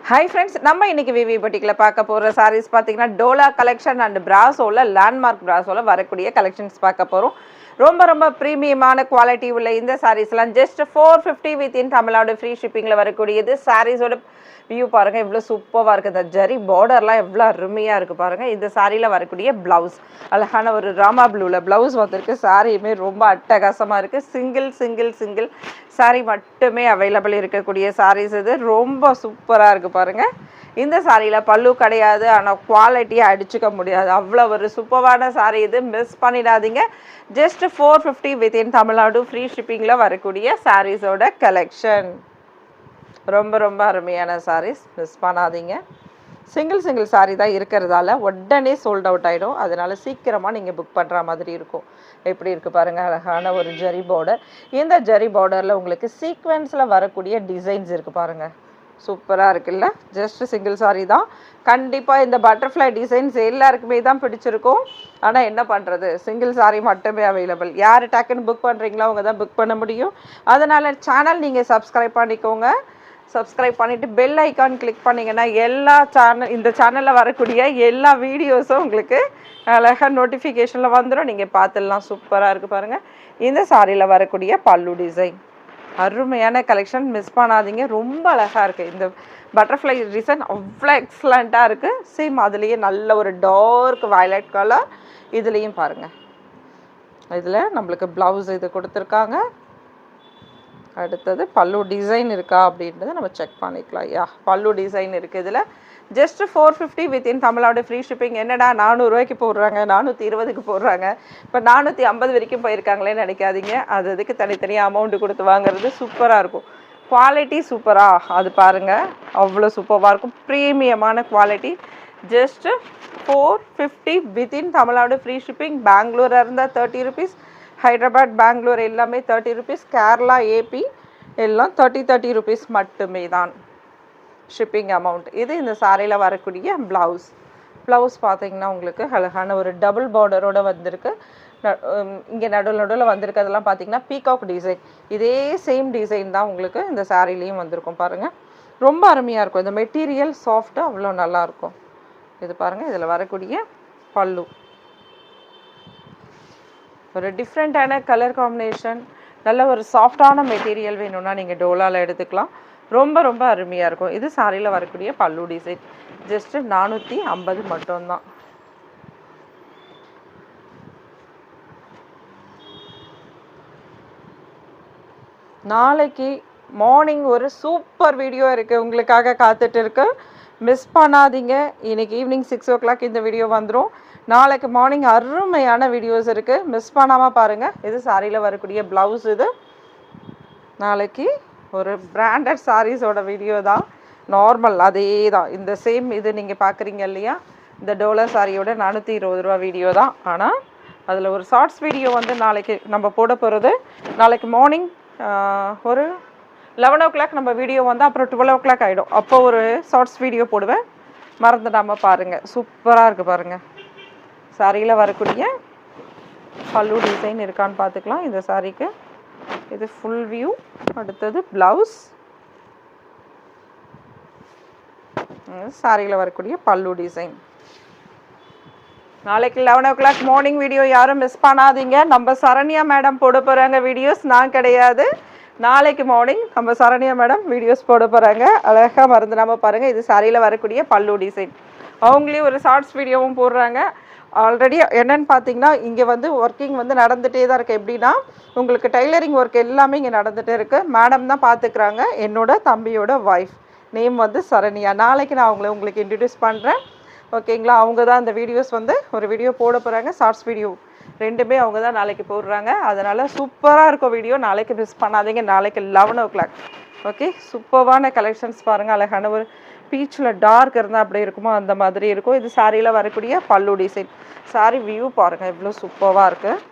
Hi friends, நம்ம இன்னைக்கு விவி பொட்டிக்கில் பார்க்க போகிற சாரீஸ் பார்த்தீங்கன்னா டோலா கலெக்ஷன் அண்ட் பிராசோவில் லேண்ட்மார்க் பிராசோவில் வரக்கூடிய கலெக்ஷன்ஸ் பார்க்க போகிறோம். ரொம்ப ரொம்ப ப்ரீமியமான குவாலிட்டி உள்ள இந்த சாரீஸ்லாம் ஜஸ்ட் 450 வித்தின் தமிழ்நாடு ஃப்ரீ ஷிப்பிங்கில் வரக்கூடியது. சாரீஸோட வியூ பாருங்கள் எவ்வளோ சூப்பராக இருக்குது. இந்த ஜரி பார்டர்லாம் எவ்வளோ அருமையாக இருக்குது பாருங்கள். இந்த சாரியில் வரக்கூடிய ப்ளவுஸ் அழகான ஒரு ராமா ப்ளூவில் ப்ளவுஸ் வந்திருக்கு. சாரியுமே ரொம்ப அட்டகாசமாக இருக்குது. சிங்கிள் சாரீ மட்டுமே அவைலபிள் இருக்கக்கூடிய சாரீஸ் இது. ரொம்ப சூப்பராக இருக்குது பாருங்கள். இந்த சாரியில் பல்லு கிடையாது, ஆனால் குவாலிட்டியை அடிச்சுக்க முடியாது. அவ்வளோ ஒரு சூப்பரான சாரீ இது. மிஸ் பண்ணிடாதீங்க. ஜஸ்ட் 450 வித்தின் தமிழ்நாடு ஃப்ரீ ஷிப்பிங்கில் வரக்கூடிய சாரீஸோட கலெக்ஷன். ரொம்ப ரொம்ப அருமையான சாரீஸ், மிஸ் பண்ணாதீங்க. சிங்கிள் சாரீ தான் இருக்கிறதால உடனே சோல்ட் அவுட் ஆகிடும். அதனால் சீக்கிரமாக நீங்கள் புக் பண்ணுற மாதிரி இருக்கும். எப்படி இருக்குது பாருங்கள், அழகான ஒரு ஜரி பார்டர். இந்த ஜரி பார்டரில் உங்களுக்கு சீக்வென்ஸில் வரக்கூடிய டிசைன்ஸ் இருக்குது பாருங்கள். சூப்பராக இருக்குல்ல. ஜஸ்ட் சிங்கிள் சாரீ தான். கண்டிப்பாக இந்த பட்டர்ஃப்ளை டிசைன்ஸ் எல்லாருக்குமே தான் பிடிச்சிருக்கும். ஆனால் என்ன பண்ணுறது, சிங்கிள் சாரீ மட்டுமே அவைலபிள். யார் டக்குன்னு புக் பண்ணுறீங்களோ அவங்க தான் புக் பண்ண முடியும். அதனால் சேனல் நீங்கள் சப்ஸ்கிரைப் பண்ணிக்கோங்க. சப்ஸ்கிரைப் பண்ணிவிட்டு பெல் ஐக்கான் கிளிக் பண்ணிங்கன்னா இந்த சேனலில் வரக்கூடிய எல்லா வீடியோஸும் உங்களுக்கு அழகாக நோட்டிஃபிகேஷனில் வந்துடும். நீங்கள் பார்த்துடலாம். சூப்பராக இருக்குது பாருங்கள். இந்த சாரியில் வரக்கூடிய பல்லு டிசைன் அருமையான கலெக்ஷன், மிஸ் பண்ணாதீங்க. ரொம்ப அழகாக இருக்குது. இந்த பட்டர்ஃப்ளை டிசைன் அவ்வளோ எக்ஸலண்ட்டாக இருக்குது. சேம் அதுலேயே நல்ல ஒரு டார்க் வயலட் கலர். இதுலேயும் பாருங்கள், இதில் நம்மளுக்கு ப்ளவுஸ் இது கொடுத்துருக்காங்க. அடுத்தது பல்லு டிசைன் இருக்கா அப்படின்றத நம்ம செக் பண்ணிக்கலாம். பல்லு டிசைன் இருக்குது. இதில் just 450 within Tamil Nadu free shipping. என்னடா 400 ரூபாய்க்கு போடுறாங்க, 420க்கு போடுறாங்க, இப்போ 450 வரைக்கும் போயிருக்காங்களேன்னு நினைக்காதீங்க. அதுக்கு தனித்தனியாக அமௌண்ட்டு கொடுத்து வாங்குறது சூப்பராக இருக்கும். குவாலிட்டி சூப்பராக அது பாருங்கள், அவ்வளோ சூப்பராக இருக்கும். ப்ரீமியமான quality. Just 450 within Tamil Nadu free shipping. பெங்களூராக இருந்தால் 30 ருபீஸ், ஹைதராபாத் பெங்களூர் எல்லாமே 30 ருபீஸ், கேரளா ஏபி எல்லாம் 30 ருபீஸ் மட்டுமே தான் ஷிப்பிங் அமௌண்ட். இது இந்த சாரியில் வரக்கூடிய ப்ளவுஸ் பார்த்தீங்கன்னா உங்களுக்கு அழகான ஒரு டபுள் பார்டரோடு வந்திருக்கு. இங்கே நடுவில் வந்திருக்கிறதெல்லாம் பார்த்தீங்கன்னா பீகாக் டிசைன். இதே சேம் டிசைன் தான் உங்களுக்கு இந்த சாரிலையும் வந்திருக்கும் பாருங்கள். ரொம்ப அருமையாக இருக்கும். இந்த மெட்டீரியல் சாஃப்டாக அவ்வளோ நல்லாயிருக்கும். இது பாருங்கள், இதில் வரக்கூடிய பல்லு ஒரு டிஃப்ரெண்ட்டான கலர் காம்பினேஷன். நல்ல ஒரு சாஃப்டான மெட்டீரியல் வேணும்னா நீங்கள் டோலாவில் எடுத்துக்கலாம். ரொம்ப ரொம்ப அருமையாக இருக்கும். இது சாரியில் வரக்கூடிய பல்லு டிசைன். ஜஸ்ட்டு 450 மட்டும்தான். நாளைக்கு மார்னிங் ஒரு சூப்பர் வீடியோ இருக்குது, உங்களுக்காக காத்துட்டு இருக்கு. மிஸ் பண்ணாதீங்க. இன்றைக்கி ஈவினிங் 6 o'clock இந்த வீடியோ வந்துடும். நாளைக்கு மார்னிங் அருமையான வீடியோஸ் இருக்குது, மிஸ் பண்ணாமல் பாருங்கள். இது சாரியில் வரக்கூடிய ப்ளவுஸ். இது நாளைக்கு ஒரு பிராண்டட் சாரீஸோட வீடியோ தான். நார்மல் அதே தான். இந்த சேம் இது நீங்கள் பார்க்குறீங்க இல்லையா, இந்த டோலா சாரியோட 420 ரூபா வீடியோ தான். ஆனால் அதில் ஒரு ஷார்ட்ஸ் வீடியோ வந்து நாளைக்கு நம்ம போட போகிறது. நாளைக்கு மார்னிங் ஒரு 11 o'clock நம்ம வீடியோ வந்து அப்புறம் 12 o'clock ஆகிடும். அப்போ ஒரு ஷார்ட்ஸ் வீடியோ போடுவேன், மறந்துடாமல் பாருங்கள். சூப்பராக இருக்குது பாருங்கள். சாரியில் வரக்கூடிய பல்லு டிசைன் இருக்கான்னு பார்த்துக்கலாம். இந்த சாரிக்கு இது ஃபுல் வியூ. அடுத்தது ப்ளவுஸ். சாரியில் வரக்கூடிய பல்லு டிசைன். நாளைக்கு 11 o'clock மார்னிங் வீடியோ யாரும் மிஸ் பண்ணாதீங்க. நம்ம சரண்யா மேடம் போட போகிறாங்க வீடியோஸ், நான் கிடையாது. நாளைக்கு மார்னிங் நம்ம சரண்யா மேடம் வீடியோஸ் போட போகிறாங்க. அழகாக மறந்துடாமல் பாருங்கள். இது சாரியில் வரக்கூடிய பல்லு டிசைன். அவங்களே ஒரு ஷார்ட்ஸ் வீடியோவும் போடுறாங்க. ஆல்ரெடி என்னென்னு பார்த்தீங்கன்னா இங்கே வந்து ஒர்க்கிங் வந்து நடந்துகிட்டே தான் இருக்குது. எப்படின்னா உங்களுக்கு டைலரிங் ஒர்க் எல்லாமே இங்கே நடந்துகிட்டே இருக்குது. மேடம் தான் பார்த்துக்குறாங்க. என்னோட தம்பியோட ஒய்ஃப் நேம் வந்து சரண்யா. நாளைக்கு நான் உங்களுக்கு இன்ட்ரடியூஸ் பண்ணுறேன், ஓகேங்களா. அவங்க தான் அந்த வீடியோஸ் வந்து ஒரு வீடியோ போட போகிறாங்க. ஷார்ட்ஸ் வீடியோ ரெண்டுமே அவங்க தான் நாளைக்கு போடுறாங்க. அதனால் சூப்பராக இருக்கும் வீடியோ. நாளைக்கு மிஸ் பண்ணாதீங்க. நாளைக்கு 11 o'clock. ஓகே, சூப்பரான கலெக்ஷன்ஸ் பாருங்கள். அழகான ஒரு பீச்சில் டார்க் இருந்தால் அப்படியே இருக்குமோ அந்த மாதிரி இருக்கும். இது சாரியில் வரக்கூடிய பல்லு டிசைன். சாரி வியூ பாருங்கள் எவ்வளோ சூப்பராக இருக்குது.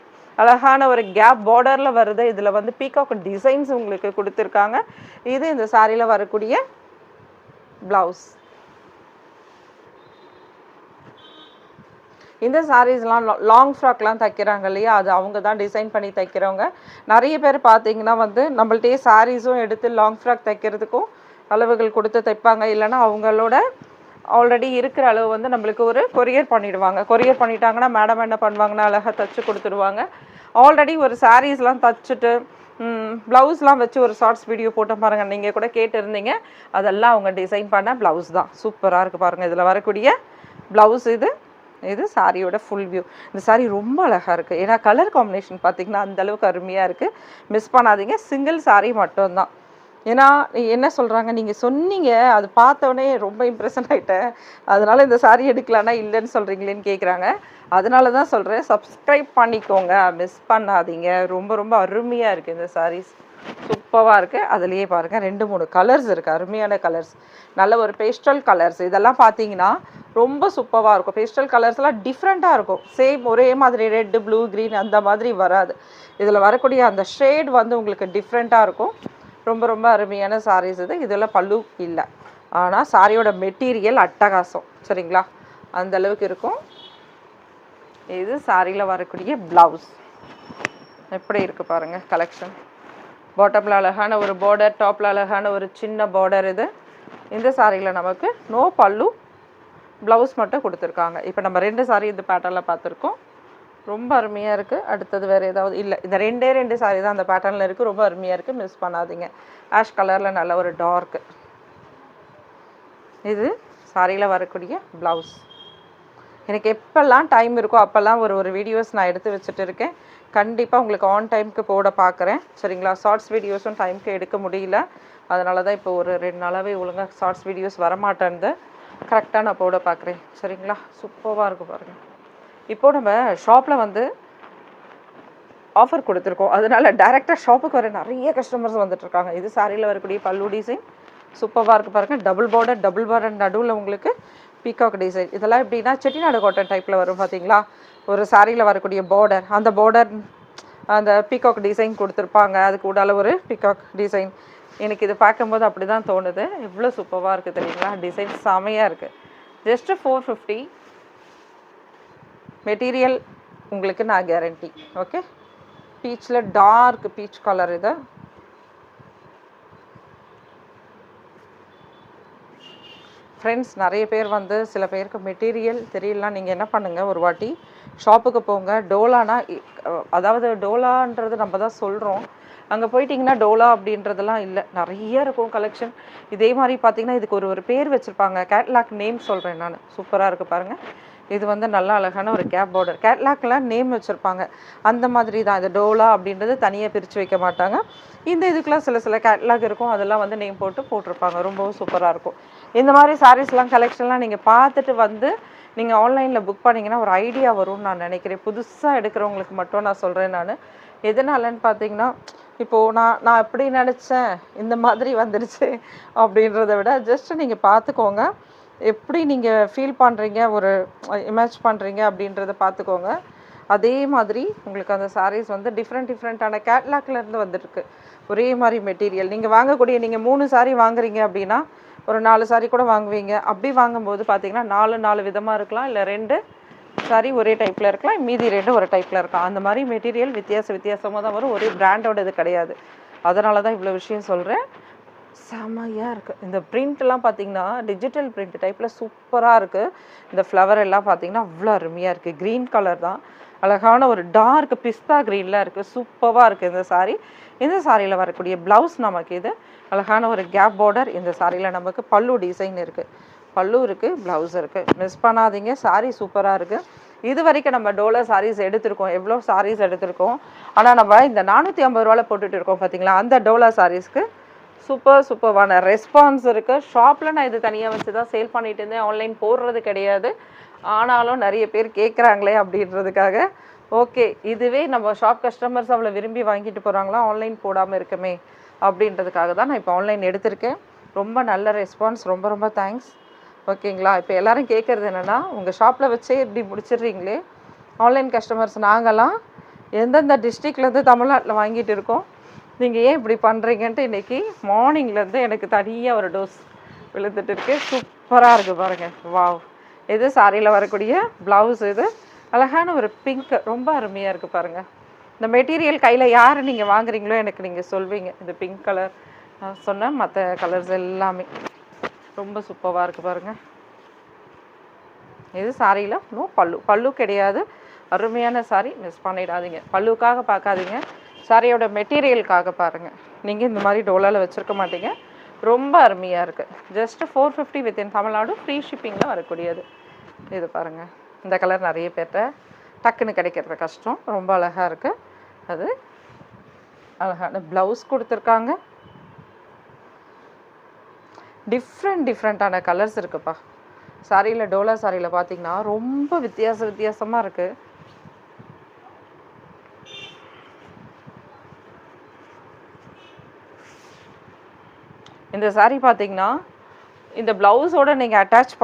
அழகான ஒரு கேப் பார்டரில் வருது. இதில் வந்து பீகாக் டிசைன்ஸ் உங்களுக்கு கொடுத்துருக்காங்க. இது இந்த சாரியில் வரக்கூடிய ப்ளவுஸ். இந்த சாரீஸ்லாம் லாங் ஃப்ராக்லாம் தைக்கிறாங்க இல்லையா, அது அவங்க தான் டிசைன் பண்ணி தைக்கிறவங்க. நிறைய பேர் பார்த்தீங்கன்னா வந்து நம்மள்ட்டே சாரீஸும் எடுத்து லாங் ஃப்ராக் தைக்கிறதுக்கும் அளவுகள் கொடுத்து தைப்பாங்க. இல்லைன்னா அவங்களோட ஆல்ரெடி இருக்கிற அளவு வந்து நம்மளுக்கு ஒரு கொரியர் பண்ணிவிடுவாங்க. கொரியர் பண்ணிட்டாங்கன்னா மேடம் என்ன பண்ணுவாங்கன்னா அழகாக தைச்சி கொடுத்துடுவாங்க. ஆல்ரெடி ஒரு சாரீஸ்லாம் தைச்சிட்டு ப்ளவுஸ்லாம் வச்சு ஒரு ஷார்ட்ஸ் வீடியோ போட்டு பாருங்கள், நீங்கள் கூட கேட்டிருந்தீங்க. அதெல்லாம் அவங்க டிசைன் பண்ண ப்ளவுஸ் தான். சூப்பராக இருக்குது பாருங்கள். இதில் வரக்கூடிய ப்ளவுஸ் இது சாரியோட ஃபுல் வியூ. இந்த சாரீ ரொம்ப அழகாக இருக்குது. ஏன்னா கலர் காம்பினேஷன் பார்த்திங்கன்னா அந்தளவுக்கு அருமையாக இருக்குது. மிஸ் பண்ணாதீங்க. சிங்கிள் சாரீ மட்டும்தான். ஏன்னா என்ன சொல்கிறாங்க, நீங்கள் சொன்னீங்க, அது பார்த்தோன்னே ரொம்ப இம்ப்ரெஷன் ஆகிட்டேன், அதனால் இந்த சாரீ எடுக்கலான்னா இல்லைன்னு சொல்கிறீங்களேன்னு கேட்குறாங்க. அதனால தான் சொல்கிறேன், சப்ஸ்கிரைப் பண்ணிக்கோங்க, மிஸ் பண்ணாதீங்க. ரொம்ப ரொம்ப அருமையாக இருக்குது இந்த சாரீஸ். சூப்பராக இருக்குது. அதுலேயே பாருங்கள் 2-3 கலர்ஸ் இருக்குது, அருமையான கலர்ஸ். நல்ல ஒரு பேஸ்டல் கலர்ஸ். இதெல்லாம் பார்த்தீங்கன்னா ரொம்ப சூப்பராக இருக்கும். பேஸ்டல் கலர்ஸ்லாம் டிஃப்ரெண்ட்டாக இருக்கும். சேம் ஒரே மாதிரி ரெட்டு, ப்ளூ, க்ரீன் அந்த மாதிரி வராது. இதில் வரக்கூடிய அந்த ஷேட் வந்து உங்களுக்கு டிஃப்ரெண்ட்டாக இருக்கும். ரொம்ப ரொம்ப அருமையான சாரீஸ் இது. இதில் பல்லு இல்லை, ஆனால் சாரியோட மெட்டீரியல் அட்டகாசம். சரிங்களா, அந்தளவுக்கு இருக்கும். இது சாரியில் வரக்கூடிய ப்ளவுஸ் எப்படி இருக்குது பாருங்கள் கலெக்ஷன். பாட்டமில் அழகான ஒரு பார்டர், டாப்பில் அழகான ஒரு சின்ன பார்டர். இந்த சாரியில் நமக்கு நோ பல்லு, ப்ளவுஸ் மட்டும் கொடுத்துருக்காங்க. இப்போ நம்ம 2 சாரி இந்த பேட்டர்னில் பார்த்துருக்கோம். ரொம்ப அருமையாக இருக்குது. அடுத்தது வேறு ஏதாவது இல்லை, இந்த 2 சாரி தான் அந்த பேட்டர்னில் இருக்குது. ரொம்ப அருமையாக இருக்குது, மிஸ் பண்ணாதீங்க. ஆஷ் கலரில் நல்ல ஒரு டார்க்கு. இது சாரியில் வரக்கூடிய ப்ளவுஸ். எனக்கு எப்போல்லாம் டைம் இருக்கோ அப்போல்லாம் ஒரு வீடியோஸ் நான் எடுத்து வச்சுட்டு இருக்கேன். கண்டிப்பாக உங்களுக்கு ஆன் டைமுக்கு போட பார்க்குறேன். சரிங்களா, ஷார்ட்ஸ் வீடியோஸும் டைமுக்கு எடுக்க முடியல. அதனால தான் இப்போ ஒரு 2 நாளாகவே ஒழுங்காக ஷார்ட்ஸ் வீடியோஸ் வரமாட்டேன்து. கரெக்டாக நான் போட பார்க்குறேன். சரிங்களா, சூப்பராக இருக்கும் பாருங்கள். இப்போது நம்ம ஷாப்பில் வந்து ஆஃபர் கொடுத்துருக்கோம். அதனால் டைரெக்டாக ஷாப்புக்கு வர நிறைய கஸ்டமர்ஸ் வந்துட்டுருக்காங்க. இது சாரியில் வரக்கூடிய பல்லு டிசைன் சூப்பராக இருக்குது பாருங்கள். டபுள் பார்டர் நடுவில் உங்களுக்கு பீகாக் டிசைன். இதெல்லாம் எப்படின்னா செட்டிநாடு காட்டன் டைப்பில் வரும் பார்த்தீங்களா. ஒரு சாரியில் வரக்கூடிய பார்டர், அந்த பார்டர் அந்த பீகாக் டிசைன் கொடுத்துருப்பாங்க. அதுக்கு கூடால ஒரு பீகாக் டிசைன். எனக்கு இது பார்க்கும்போது அப்படி தான் தோணுது. எவ்வளோ சூப்பராக இருக்குது தெரியுங்களா. டிசைன் செமையாக இருக்குது. ஜஸ்ட்டு 450. மெட்டீரியல் உங்களுக்கு நான் கேரண்டி. ஓகே, பீச்சில் டார்க் பீச் கலர். இது ஃப்ரெண்ட்ஸ், நிறைய பேர் வந்து சில பேருக்கு மெட்டீரியல் தெரியலனா நீங்கள் என்ன பண்ணுங்கள், ஒரு வாட்டி ஷாப்புக்கு போங்க. டோலானா, அதாவது டோலான்றது நம்ம தான் சொல்கிறோம், அங்கே போயிட்டிங்கன்னா டோலா அப்படின்றதெல்லாம் இல்லை, நிறைய இருக்கும் கலெக்ஷன். இதே மாதிரி பார்த்தீங்கன்னா இதுக்கு ஒரு பேர் வச்சுருப்பாங்க. கேட்லாக் நேம் சொல்கிறேன் நான். சூப்பராக இருக்குது பாருங்கள். இது வந்து நல்லா அழகான ஒரு கேப் பார்டர். கேட்லாக்லாம் நேம் வச்சுருப்பாங்க, அந்த மாதிரி தான். இது டோலா அப்படின்றது தனியாக பிரித்து வைக்க மாட்டாங்க. இந்த இதுக்கெலாம் சில கேட்லாக் இருக்கும், அதெல்லாம் வந்து நேம் போட்டிருப்பாங்க. ரொம்பவும் சூப்பராக இருக்கும். இந்த மாதிரி சாரீஸ்லாம் கலெக்ஷன்லாம் நீங்கள் பார்த்துட்டு வந்து நீங்கள் ஆன்லைனில் புக் பண்ணிங்கன்னா ஒரு ஐடியா வரும்னு நான் நினைக்கிறேன். புதுசாக எடுக்கிறவங்களுக்கு மட்டும் நான் சொல்கிறேன். நான் எதனாலன்னு பார்த்தீங்கன்னா, இப்போது நான் எப்படி நினச்சேன் இந்த மாதிரி வந்துடுச்சு அப்படின்றத விட ஜஸ்ட்டு நீங்கள் பார்த்துக்கோங்க, எப்படி நீங்கள் ஃபீல் பண்ணுறீங்க, ஒரு இமேஜ் பண்ணுறீங்க அப்படின்றத பார்த்துக்கோங்க. அதே மாதிரி உங்களுக்கு அந்த சாரீஸ் வந்து டிஃப்ரெண்ட்டான கேட்லாக்லேருந்து வந்துருக்கு. ஒரே மாதிரி மெட்டீரியல் நீங்கள் வாங்கக்கூடிய, நீங்கள் 3 சாரீ வாங்குறீங்க அப்படின்னா ஒரு 4 சாரீ கூட வாங்குவீங்க. அப்படி வாங்கும்போது பார்த்தீங்கன்னா 4 விதமாக இருக்கலாம், இல்லை 2 சாரீ ஒரே டைப்பில் இருக்கலாம், மீதி 2 ஒரு டைப்பில் இருக்கலாம். அந்த மாதிரி மெட்டீரியல் வித்தியாசமாக தான் வரும். ஒரே பிராண்டோட இது கிடையாது. அதனால தான் இவ்வளோ விஷயம் சொல்கிறேன். செமையாக இருக்குது. இந்த பிரிண்ட்லாம் பார்த்தீங்கன்னா டிஜிட்டல் பிரிண்ட் டைப்பில் சூப்பராக இருக்குது. இந்த ஃப்ளவர் எல்லாம் பார்த்தீங்கன்னா அவ்வளோ அருமையாக இருக்குது. க்ரீன் கலர் தான், அழகான ஒரு டார்க் பிஸ்தா க்ரீனில் இருக்குது. சூப்பராக இருக்குது இந்த சாரீ. இந்த சாரியில் வரக்கூடிய ப்ளவுஸ் நமக்கு இது அழகான ஒரு கேப் பார்டர். இந்த சாரியில் நமக்கு பல்லு டிசைன் இருக்குது, பல்லு இருக்குது, ப்ளவுஸ் இருக்குது. மிஸ் பண்ணாதீங்க. சாரீ சூப்பராக இருக்குது. இது வரைக்கும் நம்ம டோலா சாரீஸ் எடுத்திருக்கோம், எவ்வளோ சாரீஸ் எடுத்திருக்கோம். ஆனால் நம்ம இந்த 450 ரூபாயில் போட்டுட்டு இருக்கோம் பார்த்தீங்களா, அந்த டோலா சாரீஸ்க்கு சூப்பர்வான ரெஸ்பான்ஸ் இருக்குது. ஷாப்பில் நான் இது தனியாக வச்சு தான் சேல் பண்ணிட்டு இருந்தேன், ஆன்லைன் போடுறது கிடையாது. ஆனாலும் நிறைய பேர் கேட்குறாங்களே அப்படின்றதுக்காக, ஓகே இதுவே நம்ம ஷாப் கஸ்டமர்ஸ் அவ்வளோ விரும்பி வாங்கிட்டு போகிறாங்களா, ஆன்லைன் போடாமல் இருக்குமே அப்படின்றதுக்காக தான் நான் இப்போ ஆன்லைன் எடுத்திருக்கேன். ரொம்ப நல்ல ரெஸ்பான்ஸ், ரொம்ப தேங்க்ஸ். ஓகேங்களா. இப்போ எல்லோரும் கேட்குறது என்னென்னா, உங்கள் ஷாப்பில் வச்சே இப்படி முடிச்சிடுறீங்களே, ஆன்லைன் கஸ்டமர்ஸ் நாங்களாம் எந்தெந்த டிஸ்ட்ரிக்ட்லேருந்து தமிழ்நாட்டில் வாங்கிட்டு இருக்கோம், நீங்கள் ஏன் இப்படி பண்ணுறீங்கன்ட்டு இன்றைக்கி மார்னிங்லேருந்து எனக்கு தனியாக ஒரு டோஸ் விழுந்துட்டு இருக்கு. சூப்பராக இருக்குது பாருங்கள். வாவ். இது சாரியில் வரக்கூடிய ப்ளவுஸ். இது அழகான ஒரு பிங்க், ரொம்ப அருமையாக இருக்குது பாருங்கள். இந்த மெட்டீரியல் கையில் யார் நீங்கள் வாங்குறீங்களோ எனக்கு நீங்கள் சொல்வீங்க. இது பிங்க் கலர் சொன்ன மற்ற கலர்ஸ் எல்லாமே ரொம்ப சூப்பராக இருக்குது பாருங்கள். இது சாரியில் நோ பல்லு கிடையாது. அருமையான சாரி, மிஸ் பண்ணிடாதீங்க. பல்லுக்காக பார்க்காதீங்க, சாரியோட மெட்டீரியலுக்காக பாருங்கள். நீங்கள் இந்த மாதிரி டோலாவில் வச்சுருக்க மாட்டீங்க. ரொம்ப அருமையாக இருக்குது. ஜஸ்ட்டு 450 வித்தின் தமிழ்நாடு, ஃப்ரீ ஷிப்பிங்கில் வரக்கூடியது. இது பாருங்கள், இந்த கலர் நிறைய பேர்கிட்ட டக்குன்னு கிடைக்கிறது கஷ்டம். ரொம்ப அழகாக இருக்குது. அது அழகான ப்ளவுஸ் கொடுத்துருக்காங்க. டிஃப்ரெண்ட்டான கலர்ஸ் இருக்குப்பா சாரியில். டோலா சாரியில் பார்த்தீங்கன்னா ரொம்ப வித்தியாசமாக இருக்குது. இந்த சாரீ பார்த்தீங்கன்னா இந்த ப்ளவுஸோடு நீங்கள் அட்டாச்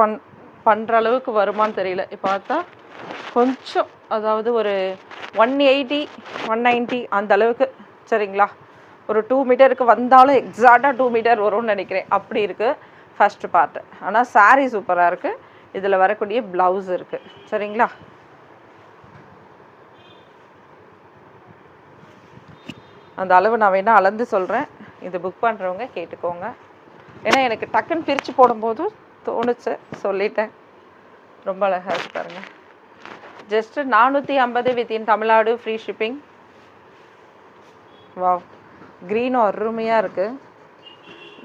பண்ணுற அளவுக்கு வருமானு தெரியல. இப்போ பார்த்தா கொஞ்சம், அதாவது ஒரு 180 190 அந்த அளவுக்கு, சரிங்களா? ஒரு 2 மீட்டருக்கு வந்தாலும் எக்ஸாக்டாக 2 மீட்டர் வரும்னு நினைக்கிறேன். அப்படி இருக்குது ஃபஸ்ட்டு பார்ட்டு. ஆனால் சாரீ சூப்பராக இருக்குது. இதில் வரக்கூடிய ப்ளவுஸ் இருக்குது, சரிங்களா? அந்த அளவு நான் வேணால் அளந்து சொல்கிறேன். இது புக் பண்ணுறவங்க கேட்டுக்கோங்க. ஏன்னா எனக்கு டக்குன்னு பிரித்து போடும்போது தோணுச்சு, சொல்லிட்டேன். ரொம்ப அழகாக இருக்கு பாருங்கள். Just 450 within Tamil Nadu, free shipping. Wow, க்ரீனும் அருமையாக இருக்குது.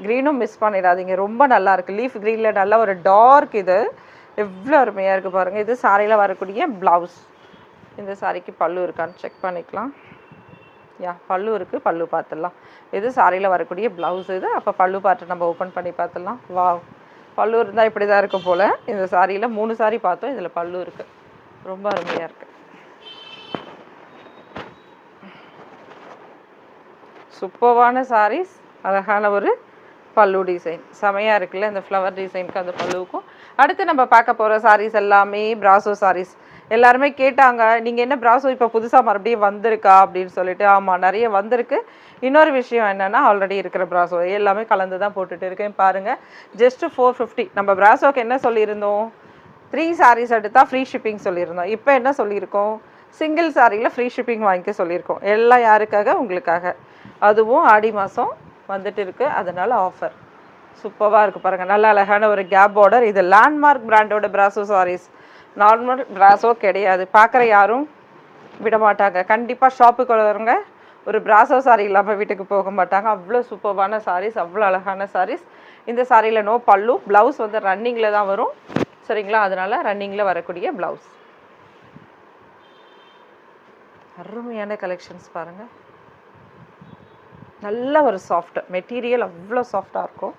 க்ரீனும் மிஸ் பண்ணிடாதீங்க, ரொம்ப நல்லா இருக்குது. லீஃப் க்ரீனில் நல்ல ஒரு டார்க், இது எவ்வளோ அருமையாக இருக்குது பாருங்கள். இது சாரியில் வரக்கூடிய ப்ளவுஸ். இந்த சாரிக்கு பல்லு இருக்கான்னு செக் பண்ணிக்கலாம். பல்லு இருக்குது, பல்லு பார்த்துடலாம். இது சாரியில் வரக்கூடிய ப்ளவுஸ் இது. அப்போ பல்லு பார்த்து நம்ம ஓப்பன் பண்ணி பார்த்துடலாம். வாவ், பல்லு இருந்தால் இப்படி தான் இருக்கும் போல். இந்த சாரியில் 3 சாரி பார்த்தோம், இதில் பல்லு இருக்குது. ரொம்ப அருமையாக இருக்குது. சூப்பர்வான சாரீஸ், அழகான ஒரு பல்லு டிசைன் செமையாக இருக்குல்ல. இந்த ஃப்ளவர் டிசைனுக்கு அந்த பல்லுவுக்கும். அடுத்து நம்ம பார்க்க போகிற சாரீஸ் எல்லாமே பிராசோ சாரீஸ். எல்லாருமே கேட்டாங்க, நீங்கள் என்ன பிராசோ இப்போ புதுசாக மறுபடியும் வந்திருக்கா அப்படின்னு சொல்லிட்டு. ஆமாம், நிறைய வந்திருக்கு. இன்னொரு விஷயம் என்னென்னா, ஆல்ரெடி இருக்கிற பிராசோ எல்லாமே கலந்து தான் போட்டுட்டு இருக்கேன் பாருங்கள். ஜஸ்ட்டு 450. நம்ம பிராசோக்கு என்ன சொல்லியிருந்தோம்? 3 சாரீஸ் எடுத்தால் ஃப்ரீ ஷிப்பிங் சொல்லியிருந்தோம். இப்போ என்ன சொல்லியிருக்கோம்? சிங்கிள் சாரியில் ஃப்ரீ ஷிப்பிங் வாங்கிக்க சொல்லியிருக்கோம். எல்லாம் யாருக்காக? உங்களுக்காக. அதுவும் ஆடி மாதம் வந்துட்டு இருக்குது, அதனால் ஆஃபர். சூப்பராக இருக்குது பாருங்கள். நல்ல அழகான ஒரு கேப் பார்டர். இது லேண்ட்மார்க் பிராண்டோட பிராசோ சாரீஸ். நார்மல் பிராசோ கிடையாது. பார்க்குற யாரும் விட மாட்டாங்க. கண்டிப்பாக ஷாப்புக்கு வரவங்க ஒரு பிராசோ சாரீ இல்லாமல் வீட்டுக்கு போக மாட்டாங்க. அவ்வளோ சூப்பரான சாரீஸ், அவ்வளோ அழகான சாரீஸ். இந்த சாரியில் நோ பல்லு. ப்ளவுஸ் வந்து ரன்னிங்கில் தான் வரும், சரிங்களா? அதனால் ரன்னிங்கில் வரக்கூடிய ப்ளவுஸ். அருமையான கலெக்ஷன்ஸ் பாருங்கள். நல்ல ஒரு சாஃப்ட் மெட்டீரியல், அவ்வளோ சாஃப்டாக இருக்கும்.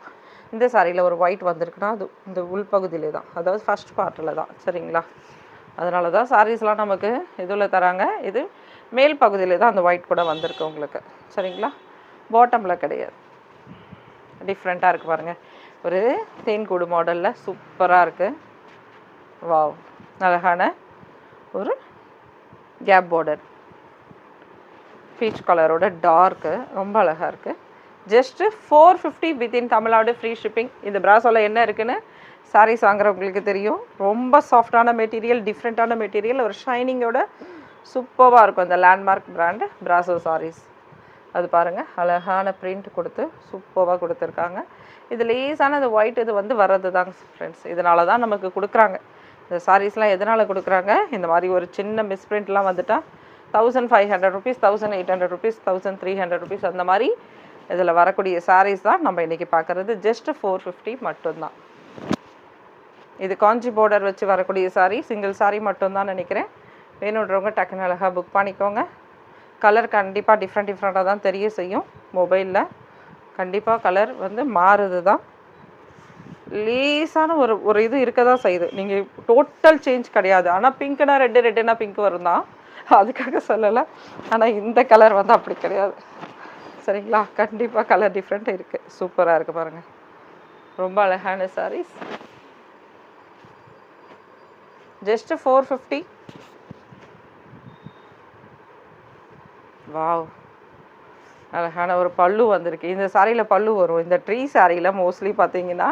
இந்த சாரியில் ஒரு ஒயிட் வந்திருக்குன்னா அது இந்த உள்பகுதியிலே தான், அதாவது ஃபஸ்ட் பார்ட்டில் தான், சரிங்களா? அதனால தான் சாரீஸ்லாம் நமக்கு இதில் தராங்க. இது மேல் பகுதியிலே தான் அந்த ஒயிட் கூட வந்திருக்கு உங்களுக்கு, சரிங்களா? பாட்டமில் கிடையாது. டிஃப்ரெண்ட்டாக இருக்குது பாருங்கள். ஒரு தேன்கூடு மாடலில் சூப்பராக இருக்குது. வாவ், அழகான ஒரு கேப் பார்டர், பீச் கலரோட டார்க்கு, ரொம்ப அழகாக இருக்குது. Just 450 within Tamil Nadu, free shipping. இந்த பிராசோவில் என்ன இருக்குன்னு சாரீஸ் வாங்குறவங்களுக்கு தெரியும். ரொம்ப சாஃப்டான மெட்டீரியல், டிஃப்ரெண்ட்டான மெட்டீரியல், ஒரு ஷைனிங்கோட சூப்பராக இருக்கும் இந்த லேண்ட்மார்க் பிராண்டு பிராசோ சாரீஸ். அது பாருங்கள், அழகான பிரிண்ட் கொடுத்து சூப்பராக கொடுத்துருக்காங்க. இது லேஸான அந்த ஒயிட் இது வந்து வர்றது தாங்க ஃப்ரெண்ட்ஸ். இதனால தான் நமக்கு கொடுக்குறாங்க இந்த சாரீஸ்லாம். எதனால் கொடுக்குறாங்க? இந்த மாதிரி ஒரு சின்ன மிஸ்பிரிண்ட்லாம் வந்துட்டால் 1500 ருபீஸ், 1800 ருபீஸ், 1300 ருபீஸ் அந்த மாதிரி இதில் வரக்கூடிய சாரீஸ் தான் நம்ம இன்றைக்கி பார்க்குறது. ஜஸ்ட்டு 450 மட்டும்தான். இது காஞ்சி பார்டர் வச்சு வரக்கூடிய சாரீ, சிங்கிள் சாரீ மட்டும்தான் நினைக்கிறேன். வேணுன்றவங்க டக்குன்னு அழகாக புக் பண்ணிக்கோங்க. கலர் கண்டிப்பாக டிஃப்ரெண்ட்டாக தான் தெரிய செய்யும். மொபைலில் கண்டிப்பாக கலர் வந்து மாறுது தான். லேஸான ஒரு இது இருக்க தான் செய்யுது. நீங்கள் டோட்டல் சேஞ்ச் கிடையாது. ஆனால் பிங்க்னா ரெட்டுனா பிங்க் வரும் தான், அதுக்காக சொல்லலை. ஆனால் இந்த கலர் வந்து அப்படி கிடையாது, சரிங்களா? கண்டிப்பாக கலர் டிஃப்ரெண்ட்டாக இருக்குது. சூப்பராக இருக்குது பாருங்கள். ரொம்ப அழகான சாரீஸ். ஜஸ்ட்டு 450. வாவ், அழகான ஒரு பல்லு வந்திருக்கு. இந்த சாரியில் பல்லு வரும். இந்த ட்ரீ சாரியில் மோஸ்ட்லி பார்த்தீங்கன்னா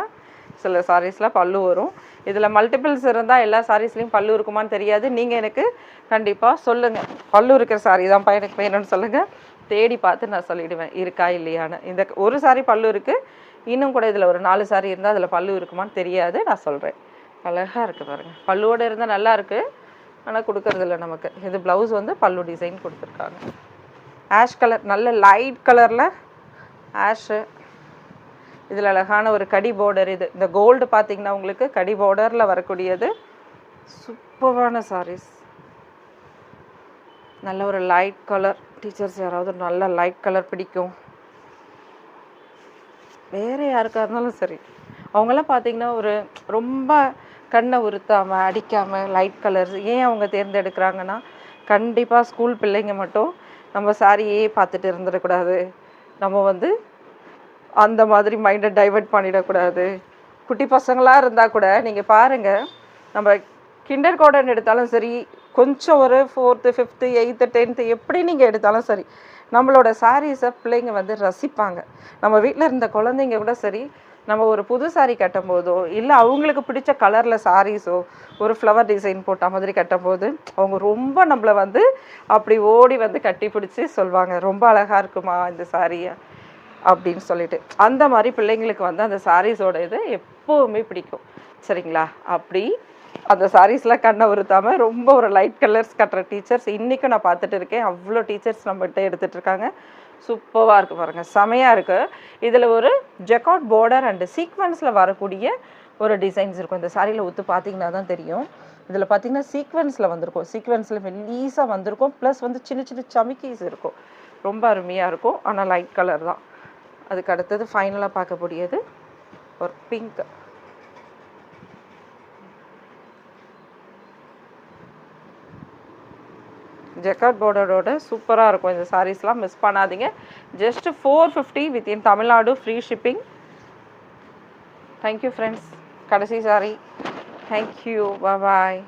சில சாரீஸில் பல்லு வரும். இதில் மல்டிபிள்ஸ் இருந்தால் எல்லா சாரீஸ்லேயும் பல்லு இருக்குமான்னு தெரியாது. நீங்கள் எனக்கு கண்டிப்பாக சொல்லுங்கள், பல்லு இருக்கிற சாரீ தான்ப்பா எனக்கு வேணும்னு சொல்லுங்கள். தேடி பார்த்து நான் சொல்லிடுவேன் இருக்கா இல்லையான்னு. இந்த ஒரு சாரி பல்லு இருக்குது, இன்னும் கூட இதில் ஒரு 4 சாரி இருந்தால் அதில் பல்லு இருக்குமான்னு தெரியாது, நான் சொல்கிறேன். அழகாக இருக்குது பாருங்கள், பல்லுவோடு இருந்தால் நல்லா இருக்குது, ஆனால் கொடுக்கறதில்ல நமக்கு. இது ப்ளவுஸ் வந்து பல்லு டிசைன் கொடுத்துருக்காங்க. ஆஷ் கலர், நல்ல லைட் கலரில் ஆஷு. இதில் அழகான ஒரு கடி பார்டர். இது இந்த கோல்டு பார்த்திங்கன்னா உங்களுக்கு கடி பார்டரில் வரக்கூடியது. சூப்பரான சாரீஸ், நல்ல ஒரு லைட் கலர். டீச்சர்ஸ் யாராவது நல்ல லைட் கலர் பிடிக்கும், வேறு யாருக்காக இருந்தாலும் சரி, அவங்களாம் பார்த்திங்கன்னா ஒரு ரொம்ப கண்ணை உறுத்தாமல் அடிக்காமல் லைட் கலர்ஸ் ஏன் அவங்க தேர்ந்தெடுக்கிறாங்கன்னா, கண்டிப்பாக ஸ்கூல் பிள்ளைங்க மட்டும் நம்ம சாரியே பார்த்துட்டு இருந்துடக்கூடாது, நம்ம வந்து அந்த மாதிரி மைண்டை டைவெர்ட் பண்ணிடக்கூடாது. குட்டி பசங்களாக இருந்தால் கூட நீங்கள் பாருங்கள், நம்ம கிண்டர் கார்டன் எடுத்தாலும் சரி, கொஞ்சம் ஒரு 4th 5th 8th 10th எப்படி நீங்கள் எடுத்தாலும் சரி, நம்மளோட சாரீஸை பிள்ளைங்க வந்து ரசிப்பாங்க. நம்ம வீட்டில் இருந்த குழந்தைங்க கூட சரி, நம்ம ஒரு புது சாரீ கட்டும்போதோ இல்லை அவங்களுக்கு பிடிச்ச கலரில் சாரீஸோ ஒரு ஃப்ளவர் டிசைன் போட்ட மாதிரி கட்டும்போது அவங்க ரொம்ப நம்மளை வந்து அப்படி ஓடி வந்து கட்டி பிடிச்சி சொல்லுவாங்க, ரொம்ப அழகாக இருக்குமா இந்த சாரியை அப்படின்னு சொல்லிட்டு. அந்த மாதிரி பிள்ளைங்களுக்கு வந்து அந்த சாரீஸோட இது எப்போவுமே பிடிக்கும், சரிங்களா? அப்படி அந்த சாரீஸ்லாம் கண்ணை உறுத்தாமல் ரொம்ப ஒரு லைட் கலர்ஸ் கட்டுற டீச்சர்ஸ் இன்றைக்கும் நான் பார்த்துட்டு இருக்கேன். அவ்வளோ டீச்சர்ஸ் நம்மகிட்ட எடுத்துகிட்டு இருக்காங்க. சூப்பராக இருக்குது பாருங்கள், செமையாக இருக்குது. இதில் ஒரு ஜெக்கார்ட் பார்டர் அண்டு சீக்வன்ஸில் வரக்கூடிய ஒரு டிசைன்ஸ் இருக்கும். இந்த சாரியில் ஒத்து பார்த்தீங்கன்னா தான் தெரியும். இதில் பார்த்தீங்கன்னா சீக்வன்ஸில் வந்திருக்கும், சீக்வன்ஸில் மெல்லீஸாக வந்திருக்கும், ப்ளஸ் வந்து சின்ன சின்ன சமிக்கீஸ் இருக்கும். ரொம்ப அருமையாக இருக்கும், ஆனால் லைட் கலர் தான். அதுக்கு அடுத்தது ஃபைனலாக பார்க்கக்கூடியது ஒரு பிங்க். ஜெக்கார்ட் பார்டரோட சூப்பராக இருக்கும் இந்த சாரீஸ்லாம், மிஸ் பண்ணாதீங்க. Just 450 within Tamil Nadu, free shipping. Thank you friends. கடைசி சாரி. தேங்க்யூ, பாய்.